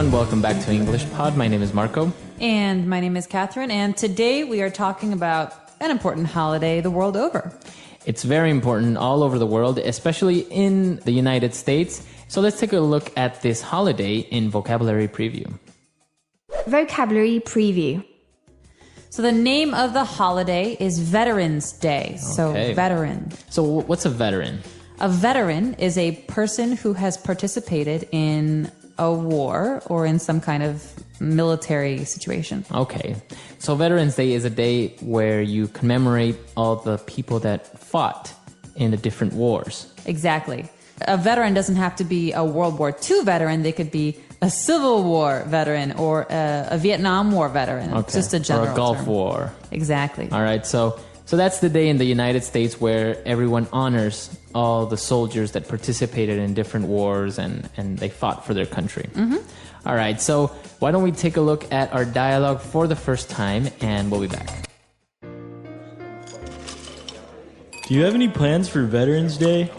everyone, welcome back to English Pod. My name is Marco. And my name is Catherine, and today we are talking about an important holiday the world over. It's very important all over the world, especially in the United States. So let's take a look at this holiday in Vocabulary Preview. Vocabulary Preview. So the name of the holiday is Veterans Day. So veteran. So what's a veteran? A veteran is a person who has participated in a war or in some kind of military situation. Okay. So Veterans Day is a day where you commemorate all the people that fought in the different wars. Exactly. A veteran doesn't have to be a World War II veteran. They could be a Civil War veteran or a Vietnam War veteran. Okay. Just a general Or a Gulf term. War. Exactly. All right. So that's the day in the United States where everyone honors all the soldiers that participated in different wars and they fought for their country. Mm-hmm. All right. So why don't we take a look at our dialogue for the first time, and we'll be back. Do you have any plans for Veterans Day?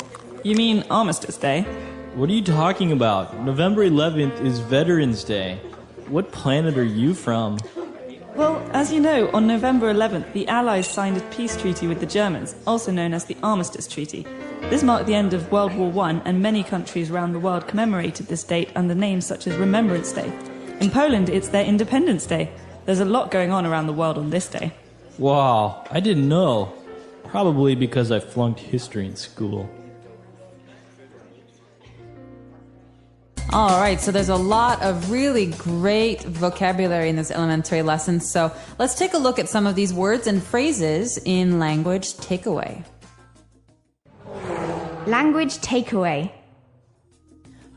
You mean Armistice Day? What are you talking about? November 11th is Veterans Day. What planet are you from? Well, as you know, on November 11th, the Allies signed a peace treaty with the Germans, also known as the Armistice Treaty. This marked the end of World War I, and many countries around the world commemorated this date under names such as Remembrance Day. In Poland, it's their Independence Day. There's a lot going on around the world on this day. Wow, I didn't know. Probably because I flunked history in school. All right, so there's a lot of really great vocabulary in this elementary lesson. So let's take a look at some of these words and phrases in Language Takeaway. Language Takeaway.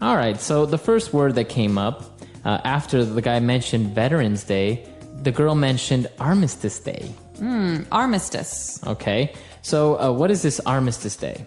All right. So the first word that came up after the guy mentioned Veterans Day, the girl mentioned Armistice Day. Armistice. Okay. So what is this Armistice Day?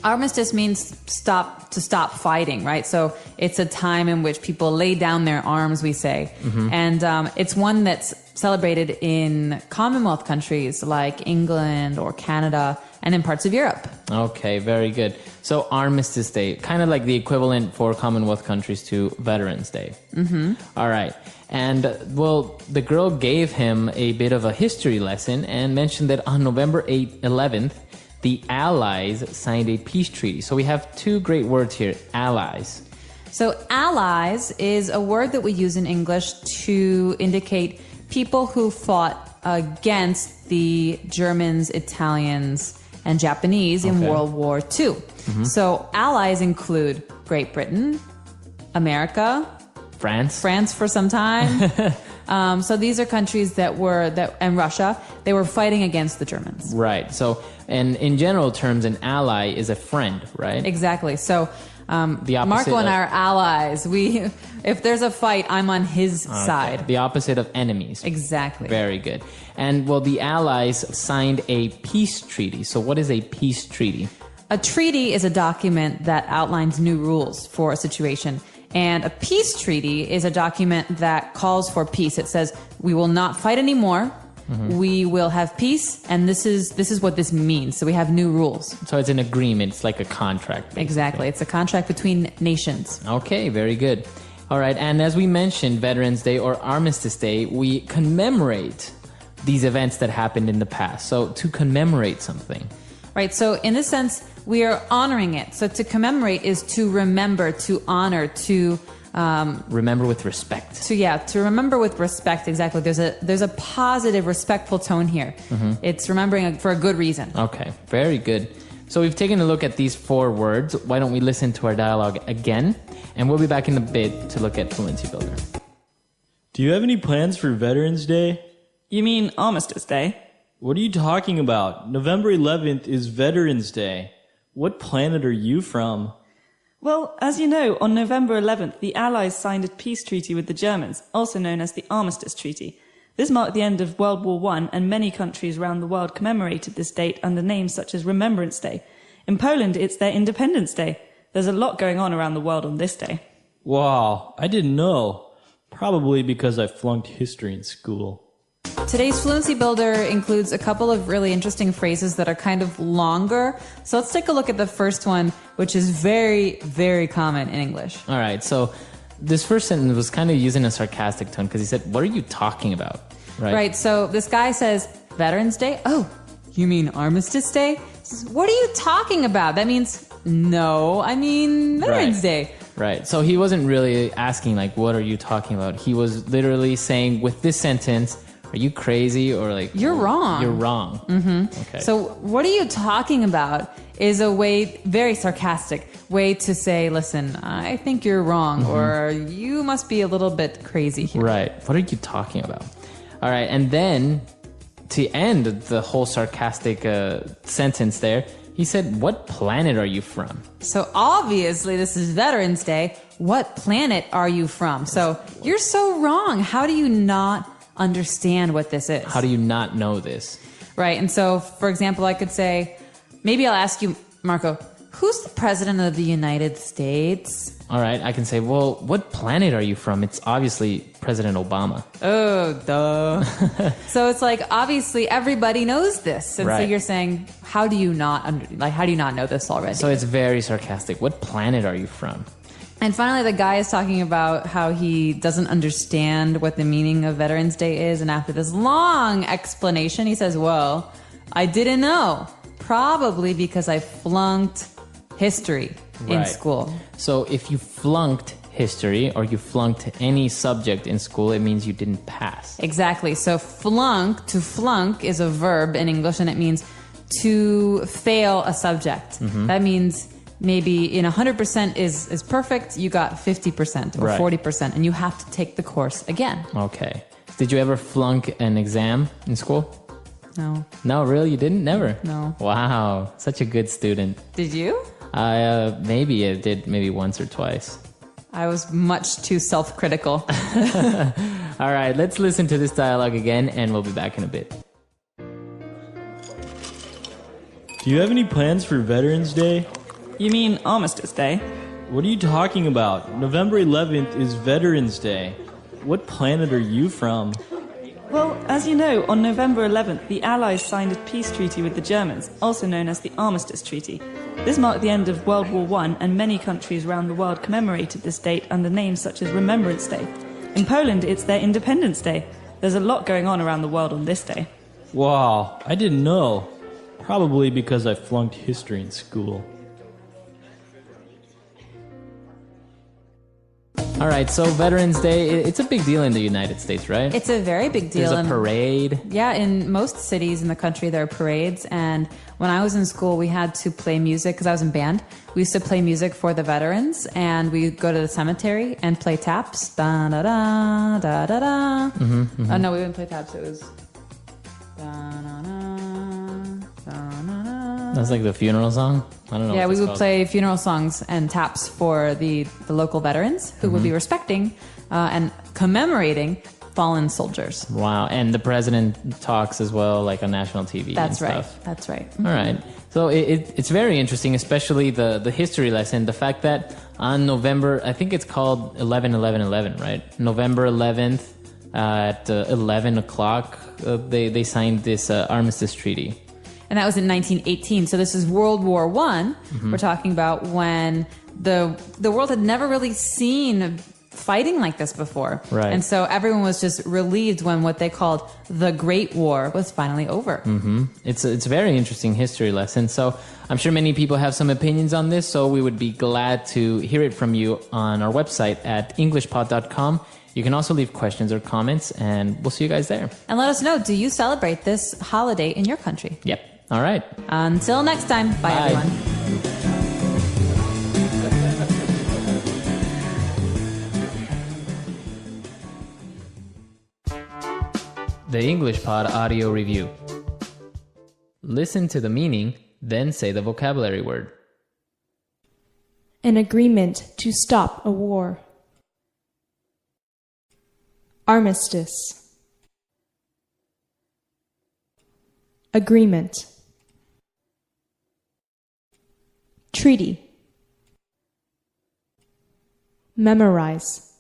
Armistice means to stop fighting, right? So it's a time in which people lay down their arms, we say. Mm-hmm. And it's one that's celebrated in Commonwealth countries like England or Canada and in parts of Europe. Okay, very good. So Armistice Day, kind of like the equivalent for Commonwealth countries to Veterans Day. Mm-hmm. All right. And, well, the girl gave him a bit of a history lesson and mentioned that on November 11th, the Allies signed a peace treaty. So we have two great words here, allies. So allies is a word that we use in English to indicate people who fought against the Germans, Italians, and Japanese in World War II. Mm-hmm. So allies include Great Britain, America, France for some time. So these are countries and Russia, they were fighting against the Germans. Right. So, and in general terms, an ally is a friend, right? Exactly. So, the opposite Marco and I are allies. If there's a fight, I'm on his side. The opposite of enemies. Exactly. Very good. And, well, the Allies signed a peace treaty. So what is a peace treaty? A treaty is a document that outlines new rules for a situation. And a peace treaty is a document that calls for peace. It says, we will not fight anymore. Mm-hmm. We will have peace. And this is what this means. So we have new rules. So it's an agreement. It's like a contract. Basically. Exactly. It's a contract between nations. Okay, very good. All right. And as we mentioned, Veterans Day or Armistice Day, we commemorate these events that happened in the past. So to commemorate something. Right. So in this sense, we are honoring it. So to commemorate is to remember, to honor, to remember with respect. To remember with respect. Exactly. There's a positive, respectful tone here. Mm-hmm. It's remembering for a good reason. Okay. Very good. So we've taken a look at these four words. Why don't we listen to our dialogue again? And we'll be back in a bit to look at Fluency Builder. Do you have any plans for Veterans Day? You mean Armistice Day? What are you talking about? November 11th is Veterans Day. What planet are you from? Well, as you know, on November 11th, the Allies signed a peace treaty with the Germans, also known as the Armistice Treaty. This marked the end of World War I, and many countries around the world commemorated this date under names such as Remembrance Day. In Poland, it's their Independence Day. There's a lot going on around the world on this day. Wow, I didn't know. Probably because I flunked history in school. Today's Fluency Builder includes a couple of really interesting phrases that are kind of longer. So let's take a look at the first one, which is very, very common in English. All right. So this first sentence was kind of using a sarcastic tone because he said, "What are you talking about?" Right. So this guy says, Veterans Day? Oh, you mean Armistice Day? He says, what are you talking about? That means, no, I mean Veterans Day. Right. So he wasn't really asking, like, what are you talking about? He was literally saying with this sentence, are you crazy? Or like, You're wrong. You're wrong. Mm-hmm. Okay. So what are you talking about is a way, very sarcastic way to say, listen, I think you're wrong, or you must be a little bit crazy here. Right. What are you talking about? All right. And then to end the whole sarcastic sentence there, he said, what planet are you from? So obviously this is Veterans Day. What planet are you from? So you're so wrong. How do you not understand what this is? How do you not know this? Right. And so, for example, I could say, maybe I'll ask you, Marco, who's the president of the United States? All right. I can say, well, what planet are you from? It's obviously President Obama. Oh, duh. So it's like, obviously everybody knows this. And so Right. you're saying, how do you not how do you not know this already? So it's very sarcastic. What planet are you from? And finally, the guy is talking about how he doesn't understand what the meaning of Veterans Day is. And after this long explanation, he says, well, I didn't know. Probably because I flunked history in Right. school. So if you flunked history or you flunked any subject in school, it means you didn't pass. Exactly. So to flunk is a verb in English, and it means to fail a subject. That means maybe in 100% is perfect, you got 50% or Right. 40%, and you have to take the course again. Okay. Did you ever flunk an exam in school? No. No, really? You didn't? Never? No. Wow. Such a good student. Did you? Maybe I did maybe once or twice. I was much too self-critical. All right, let's listen to this dialogue again and we'll be back in a bit. Do you have any plans for Veterans Day? You mean Armistice Day? What are you talking about? November 11th is Veterans Day. What planet are you from? Well, as you know, on November 11th, the Allies signed a peace treaty with the Germans, also known as the Armistice Treaty. This marked the end of World War I, and many countries around the world commemorated this date under names such as Remembrance Day. In Poland, it's their Independence Day. There's a lot going on around the world on this day. Wow, I didn't know. Probably because I flunked history in school. All right, so Veterans Day, it's a big deal in the United States, right? It's a very big deal. There's a parade. Yeah, in most cities in the country, there are parades. And when I was in school, we had to play music because I was in band. We used to play music for the veterans, and we would go to the cemetery and play taps. Da da da da da da. Oh no, we didn't play taps. It was. Da, da, da, da, da, da. That's like the funeral song? I don't know. Yeah, what we it's would called. play funeral songs and taps for the local veterans who would be respecting and commemorating fallen soldiers. Wow, and the president talks as well, like on national TV. That's and right. Stuff. That's right. All right. So it's very interesting, especially the history lesson. The fact that on November, I think it's called 11/11/11, right? November 11th at 11 o'clock, they signed this armistice treaty. And that was in 1918. So this is World War I. We're talking about when the world had never really seen fighting like this before. Right. And so everyone was just relieved when what they called the Great War was finally over. It's a very interesting history lesson. So I'm sure many people have some opinions on this. So we would be glad to hear it from you on our website at englishpod.com. You can also leave questions or comments, and we'll see you guys there. And let us know, do you celebrate this holiday in your country? Yep. All right. Until next time, bye. Bye. Everyone. The English Pod Audio Review. Listen to the meaning, then say the vocabulary word. An agreement to stop a war. Armistice. Agreement. Treaty. Memorize.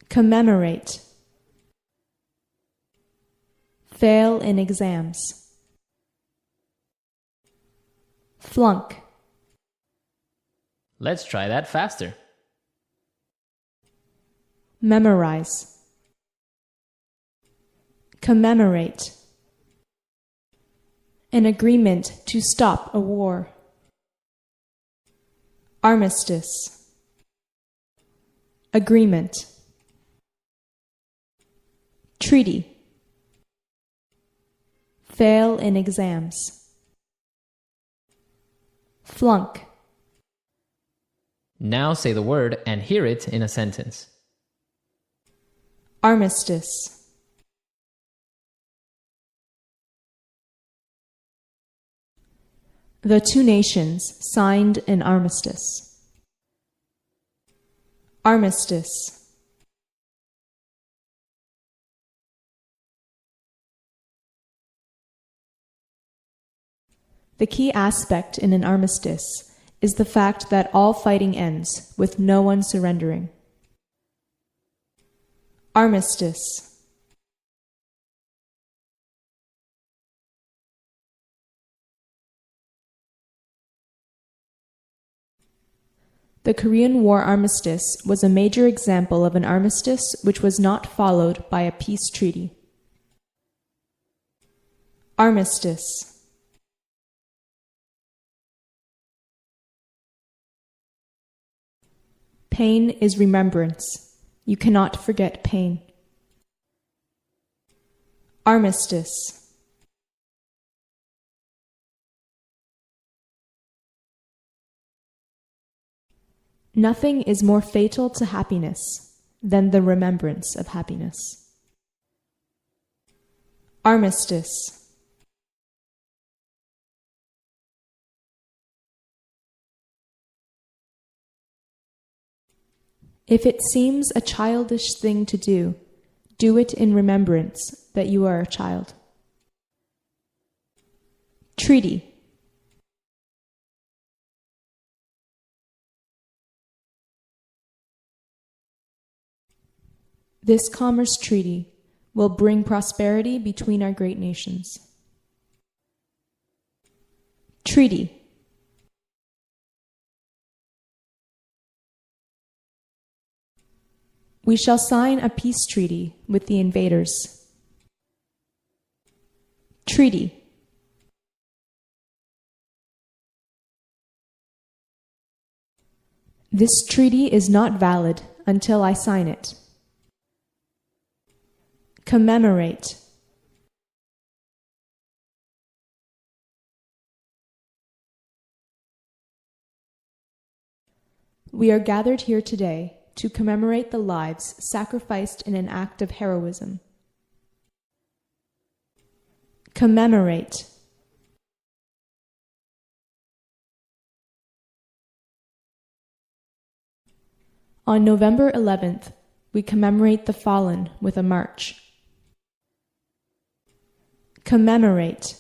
Commemorate. Fail in exams. Flunk. Let's try that faster. Memorize. Commemorate. An agreement to stop a war. Armistice. Agreement. Treaty. Fail in exams. Flunk. Now say the word and hear it in a sentence. Armistice. The two nations signed an armistice. Armistice. The key aspect in an armistice is the fact that all fighting ends with no one surrendering. Armistice. The Korean War armistice was a major example of an armistice which was not followed by a peace treaty. Armistice. Pain is remembrance. You cannot forget pain. Armistice. Nothing is more fatal to happiness than the remembrance of happiness. Armistice. If it seems a childish thing to do it in remembrance that you are a child. Treaty. This commerce treaty will bring prosperity between our great nations. Treaty. We shall sign a peace treaty with the invaders. Treaty. This treaty is not valid until I sign it. Commemorate. We are gathered here today to commemorate the lives sacrificed in an act of heroism. Commemorate. On November 11th, we commemorate the fallen with a march. Commemorate.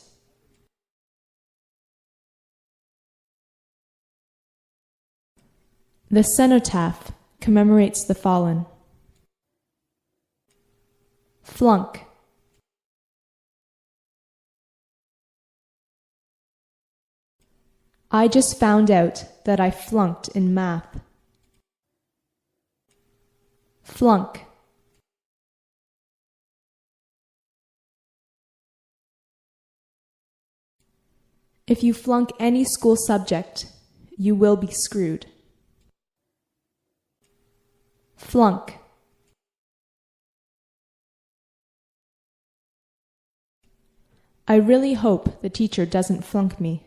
The cenotaph commemorates the fallen. Flunk. I just found out that I flunked in math. Flunk. If you flunk any school subject, you will be screwed. Flunk. I really hope the teacher doesn't flunk me.